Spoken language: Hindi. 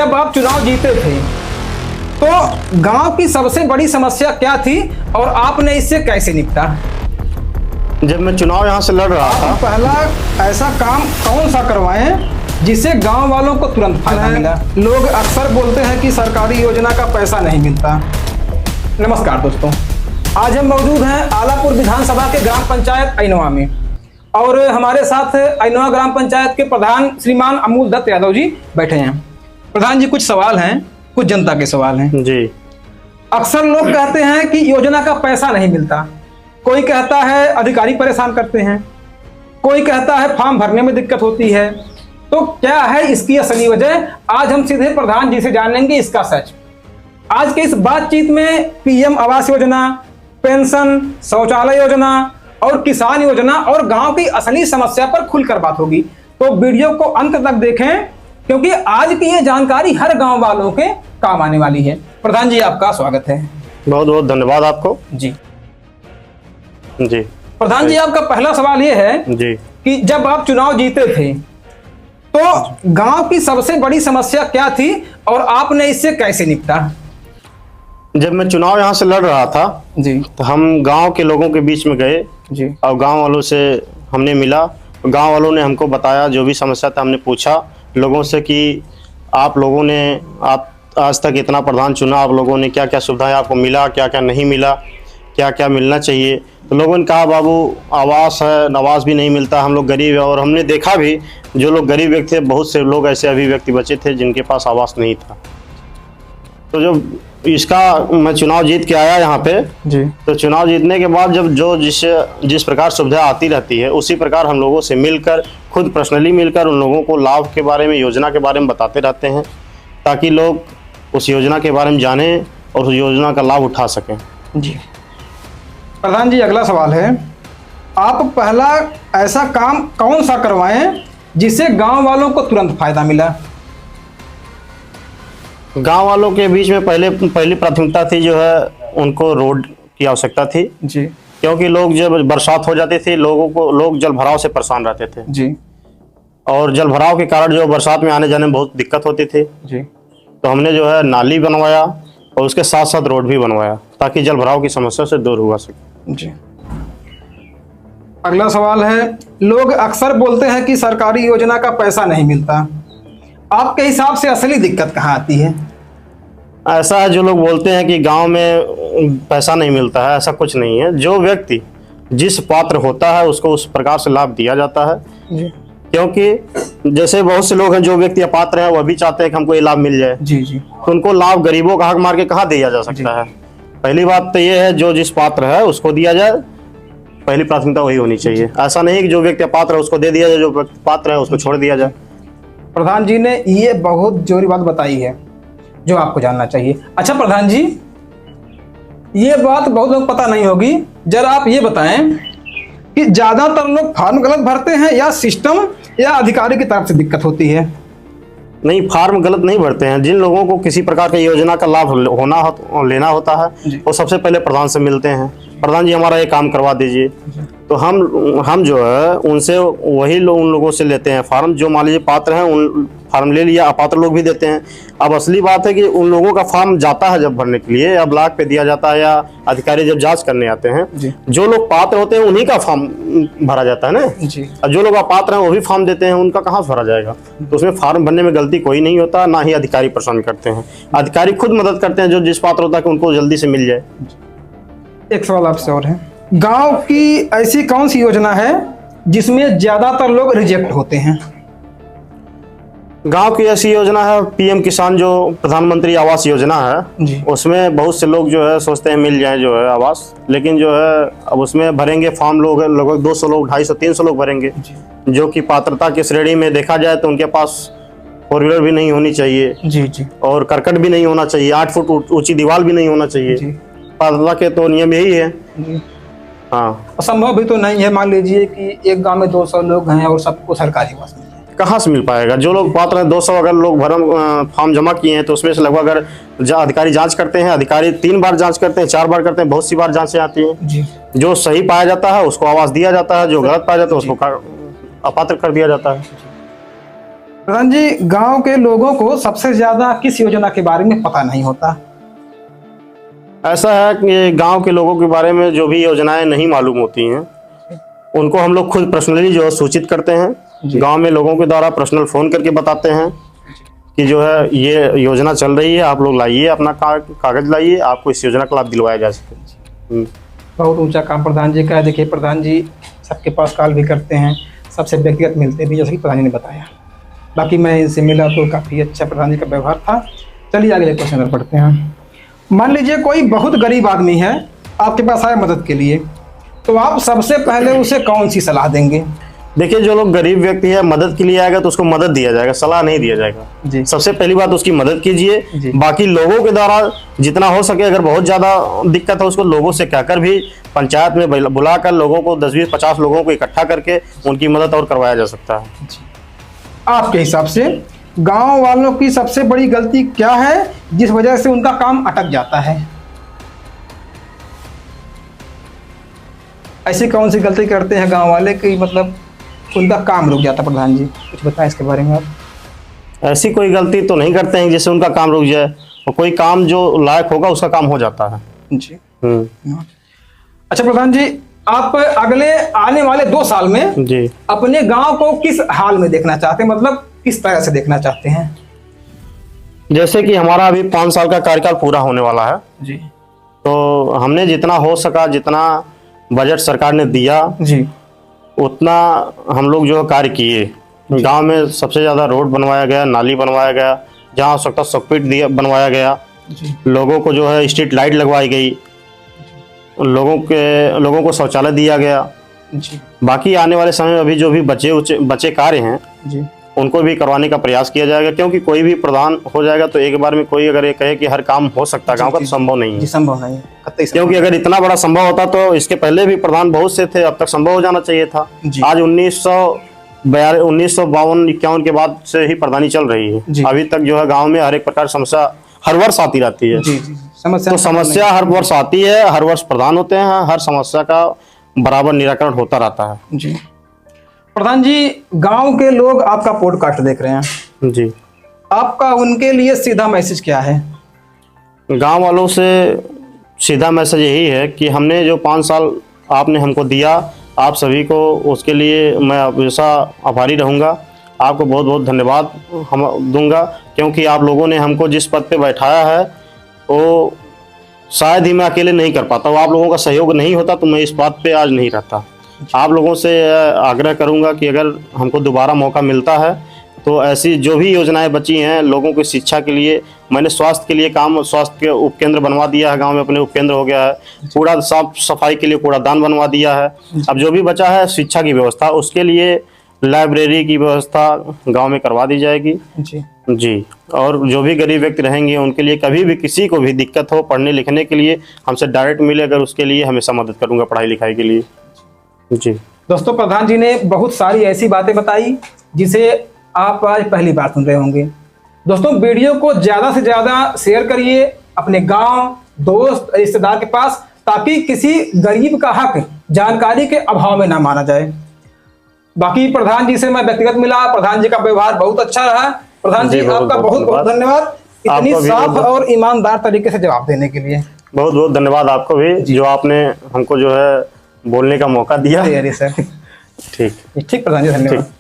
जब आप चुनाव जीते थे तो गांव की सबसे बड़ी समस्या क्या थी और आपने इससे कैसे निपटा? जब मैं चुनाव यहाँ से लड़ रहा था, पहला ऐसा काम कौन सा करवाएं जिससे गांव वालों को तुरंत फायदा मिला? लोग अक्सर बोलते हैं कि सरकारी योजना का पैसा नहीं मिलता। नमस्कार दोस्तों, आज हम मौजूद हैं आलापुर विधानसभा के ग्राम पंचायत ऐनवा में और हमारे साथ ऐनवा ग्राम पंचायत के प्रधान श्रीमान अमूल दत्त यादव जी बैठे हैं। प्रधान जी, कुछ सवाल हैं, कुछ जनता के सवाल हैं जी। अक्सर लोग कहते हैं कि योजना का पैसा नहीं मिलता। कोई कहता है अधिकारी परेशान करते हैं, कोई कहता है फॉर्म भरने में दिक्कत होती है। तो क्या है इसकी असली वजह? आज हम सीधे प्रधान जी से जानेंगे इसका सच। आज के इस बातचीत में पीएम आवास योजना, पेंशन, शौचालय योजना और किसान योजना और गांव की असली समस्या पर खुलकर बात होगी। तो वीडियो को अंत तक देखें क्योंकि आज की ये जानकारी हर गांव वालों के काम आने वाली है। प्रधान जी, आपका स्वागत है। बहुत बहुत धन्यवाद आपको। जी जी। प्रधान जी, आपका पहला सवाल ये है जी कि जब आप चुनाव जीते थे तो गांव की सबसे बड़ी समस्या क्या थी और आपने इससे कैसे निपटा? जब मैं चुनाव यहाँ से लड़ रहा था जी तो हम गांव के लोगों के बीच में गए जी और गांव वालों से हमने मिला। गांव वालों ने हमको बताया, जो भी समस्या था हमने पूछा लोगों से कि आप लोगों ने आज तक इतना प्रधान चुना, आप लोगों ने क्या क्या सुविधाएं आपको मिला, क्या क्या नहीं मिला, क्या क्या मिलना चाहिए। तो लोगों ने कहा बाबू आवास है, आवास भी नहीं मिलता, हम लोग गरीब है। और हमने देखा भी जो लोग गरीब व्यक्ति थे, बहुत से लोग ऐसे अभी व्यक्ति बचे थे जिनके पास आवास नहीं था। तो जब इसका मैं चुनाव जीत के आया यहाँ पे जी, तो चुनाव जीतने के बाद जब जिस प्रकार सुविधा आती रहती है उसी प्रकार हम लोगों से मिलकर, खुद पर्सनली मिलकर उन लोगों को लाभ के बारे में, योजना के बारे में बताते रहते हैं ताकि लोग उस योजना के बारे में जानें और उस योजना का लाभ उठा सकें। जी प्रधान जी, अगला सवाल है, आप पहला ऐसा काम कौन सा करवाएं जिससे गांव वालों को तुरंत फायदा मिला? गांव वालों के बीच में पहली प्राथमिकता थी जो है उनको रोड की आवश्यकता थी जी, क्योंकि लोग जब बरसात हो जाती थी लोग जल भराव से परेशान रहते थे जी और जल भराव के कारण जो बरसात में आने जाने में बहुत दिक्कत होती थी। जी, तो हमने जो है नाली बनवाया और उसके साथ साथ रोड भी बनवाया ताकि जल भराव की समस्या से दूर हुआ सके। जी अगला सवाल है, लोग अक्सर बोलते हैं कि सरकारी योजना का पैसा नहीं मिलता। आपके हिसाब से असली दिक्कत कहाँ आती है? ऐसा है, जो लोग बोलते हैं कि गांव में पैसा नहीं मिलता है, ऐसा कुछ नहीं है। जो व्यक्ति जिस पात्र होता है उसको उस प्रकार से लाभ दिया जाता है जी क्योंकि जैसे बहुत से लोग हैं जो व्यक्ति अपात्र है वह भी चाहते हैं कि हमको ये लाभ मिल जाए। जी जी, तो उनको लाभ गरीबों का हक मार के कहाँ दिया जा सकता है? पहली बात तो ये है, जो जिस पात्र है उसको दिया जाए, पहली प्राथमिकता वही होनी चाहिए। ऐसा नहीं कि जो व्यक्ति अपात्र है उसको दे दिया जाए, जो पात्र है उसको छोड़ दिया जाए। प्रधान जी ने ये बहुत जोरी बात बताई है जो आपको जानना चाहिए। अच्छा प्रधान जी, ये बात बहुत लोग पता नहीं होगी, जरा आप ये बताएं कि ज्यादातर लोग फॉर्म गलत भरते हैं या सिस्टम या अधिकारी की तरफ से दिक्कत होती है? नहीं, फार्म गलत नहीं भरते हैं। जिन लोगों को किसी प्रकार की योजना का लाभ लेना होता है वो सबसे पहले प्रधान से मिलते हैं, प्रधान जी हमारा ये काम करवा दीजिए। तो हम जो है उनसे उन लोगों से लेते हैं फार्म। जो मान लीजिए पात्र हैं उन फार्म ले लिया, अपात्र लोग भी देते हैं। अब असली बात है कि उन लोगों का फार्म जाता है जब भरने के लिए, या ब्लॉक पे दिया जाता है या अधिकारी जब जांच करने आते हैं, जो लोग पात्र होते हैं उन्हीं का फॉर्म भरा जाता है ना जी। और जो लोग अपात्र हैं वो भी फॉर्म देते हैं, उनका कहाँ भरा जाएगा? तो उसमें फार्म भरने में गलती कोई नहीं होता, ना ही अधिकारी परेशान करते हैं। अधिकारी खुद मदद करते हैं जो जिस पात्र होता है कि उनको जल्दी से मिल जाए। एक सवाल आपसे और है, गांव की ऐसी कौन सी योजना है जिसमें ज्यादातर लोग रिजेक्ट होते हैं? गांव की ऐसी योजना है पीएम किसान, जो प्रधानमंत्री आवास योजना है जी। उसमें बहुत से लोग जो है सोचते हैं मिल जाए जो है आवास, लेकिन जो है अब उसमें भरेंगे फॉर्म लोग लगभग 200 लोग, 250-300 लोग भरेंगे, जो कि पात्रता की श्रेणी में देखा जाए तो उनके पास 4 व्हीलर भी नहीं होनी चाहिए जी जी, और करकट भी नहीं होना चाहिए, 8 फुट ऊंची दीवार भी नहीं होना चाहिए। पात्रता के तो नियम यही है। हाँ, असंभव भी तो नहीं है। मान लीजिए कि एक गांव में 200 लोग हैं और सबको सरकारी आवास मिल जाए, कहाँ से मिल पाएगा? जो लोग पात्र हैं 200 अगर लोग फॉर्म जमा किए हैं तो उसमें से लगभग अगर अधिकारी जांच करते हैं, अधिकारी 3 बार जांच करते हैं, 4 बार करते हैं, बहुत सी बार जांचें आती हैं जी। जो सही पाया जाता है उसको आवास दिया जाता है, जो गलत पाया जाता है उसको अपात्र कर दिया जाता है। प्रधान जी, गांव के लोगों को सबसे ज्यादा किस योजना के बारे में पता नहीं होता? ऐसा है कि गांव के लोगों के बारे में जो भी योजनाएं नहीं मालूम होती हैं उनको हम लोग खुद पर्सनली जो है सूचित करते हैं। गांव में लोगों के द्वारा पर्सनल फोन करके बताते हैं कि जो है ये योजना चल रही है, आप लोग लाइए अपना कागज लाइए, आपको इस योजना का लाभ दिलवाया जा सके। बहुत ऊंचा काम प्रधान जी का है। देखिए प्रधान जी सबके पास कॉल भी करते हैं, सबसे व्यक्तिगत मिलते भी, जैसे कि प्रधान जी ने बताया। बाकी मैं इनसे मिला तो काफ़ी अच्छा प्रधान जी का व्यवहार था। चलिए अगले क्वेश्चन पर पढ़ते हैं। मान लीजिए कोई बहुत गरीब आदमी है, आपके पास आया मदद के लिए, तो आप सबसे पहले उसे कौन सी सलाह देंगे? देखिए, जो लोग गरीब व्यक्ति है मदद के लिए आएगा तो उसको मदद दिया जाएगा, सलाह नहीं दिया जाएगा जी। सबसे पहली बात उसकी मदद कीजिए। जी। बाकी लोगों के द्वारा जितना हो सके, अगर बहुत ज्यादा दिक्कत है उसको लोगों से कहकर भी पंचायत में बुलाकर लोगों को 10-20-50 लोगों को इकट्ठा करके उनकी मदद और करवाया जा सकता है। आपके हिसाब से गांव वालों की सबसे बड़ी गलती क्या है जिस वजह से उनका काम अटक जाता है? ऐसी कौन सी गलती करते हैं गांव वाले कि मतलब उनका काम रुक जाता? प्रधान जी कुछ बताएं इसके बारे में आप। ऐसी कोई गलती तो नहीं करते हैं जिससे उनका काम रुक जाए, और कोई काम जो लायक होगा उसका काम हो जाता है जी। अच्छा प्रधान जी, आप अगले आने वाले 2 साल में जी अपने गांव को किस हाल में देखना चाहते हैं, मतलब किस तरह से देखना चाहते हैं? जैसे कि हमारा अभी 5 साल का कार्यकाल पूरा होने वाला है जी। तो हमने जितना हो सका, जितना बजट सरकार ने दिया जी, उतना हम लोग जो कार्य किए। गांव में सबसे ज़्यादा रोड बनवाया गया, नाली बनवाया गया, जहाँ आवश्यकता सॉकेट दिया बनवाया गया, लोगों को जो है स्ट्रीट लाइट लगवाई गई, लोगों को शौचालय दिया गया जी। बाकी आने वाले समय में अभी जो भी बचे कार्य हैं जी, उनको भी करवाने का प्रयास किया जाएगा, क्योंकि कोई भी प्रधान हो जाएगा तो एक बार में कोई अगर ये कहे कि हर काम हो सकता है गांव का, तो संभव नहीं है। संभव नहीं है, कतई संभव क्योंकि अगर इतना बड़ा संभव होता तो इसके पहले भी प्रधान बहुत से थे, अब तक संभव हो जाना चाहिए था। आज 1952-51 के बाद से ही प्रधानी चल रही है, अभी तक जो है गाँव में हर एक प्रकार की समस्या हर वर्ष आती रहती है। जी जी, समस्या हर वर्ष आती है, हर वर्ष प्रधान होते हैं, हर समस्या का बराबर निराकरण होता रहता है। जी प्रधान जी, गांव के लोग आपका पॉडकास्ट देख रहे हैं जी, आपका उनके लिए सीधा मैसेज क्या है? गांव वालों से सीधा मैसेज यही है कि हमने जो 5 साल आपने हमको दिया, आप सभी को उसके लिए मैं हमेशा आभारी रहूँगा। आपको बहुत बहुत धन्यवाद हम दूंगा, क्योंकि आप लोगों ने हमको जिस पद पे बैठाया है वो शायद ही मैं अकेले नहीं कर पाता, वो आप लोगों का सहयोग नहीं होता तो मैं इस बात पे आज नहीं रहता। आप लोगों से आग्रह करूंगा कि अगर हमको दोबारा मौका मिलता है तो ऐसी जो भी योजनाएं बची हैं लोगों की शिक्षा के लिए, मैंने स्वास्थ्य के लिए काम, स्वास्थ्य के उपकेंद्र बनवा दिया है, गांव में अपने उपकेंद्र हो गया है, कूड़ा साफ सफाई के लिए कूड़ादान बनवा दिया है। अब जो भी बचा है शिक्षा की व्यवस्था, उसके लिए लाइब्रेरी की व्यवस्था गांव में करवा दी जाएगी जी। और जो भी गरीब व्यक्ति रहेंगे उनके लिए कभी भी किसी को भी दिक्कत हो पढ़ने लिखने के लिए हमसे डायरेक्ट मिले, अगर उसके लिए हमेशा मदद करूंगा पढ़ाई लिखाई के लिए जी। दोस्तों, प्रधान जी ने बहुत सारी ऐसी बातें बताई जिसे आप आज पहली बार सुन रहे होंगे। दोस्तों, वीडियो को ज़्यादा से ज़्यादा शेयर करिए अपने गांव, दोस्त, रिश्तेदार के पास, ताकि किसी गरीब का हक जानकारी के अभाव में ना माना जाए। बाकी प्रधान जी से मैं व्यक्तिगत मिला, प्रधान जी का व्यवहार बहुत अच्छा रहा। प्रधान जी आपका बहुत बहुत धन्यवाद इतनी साफ और ईमानदार तरीके से जवाब देने के लिए। बहुत बहुत धन्यवाद आपको भी, जो आपने हमको जो है बोलने का मौका दिया। अरे सर, ठीक प्रधान जी, धन्यवाद।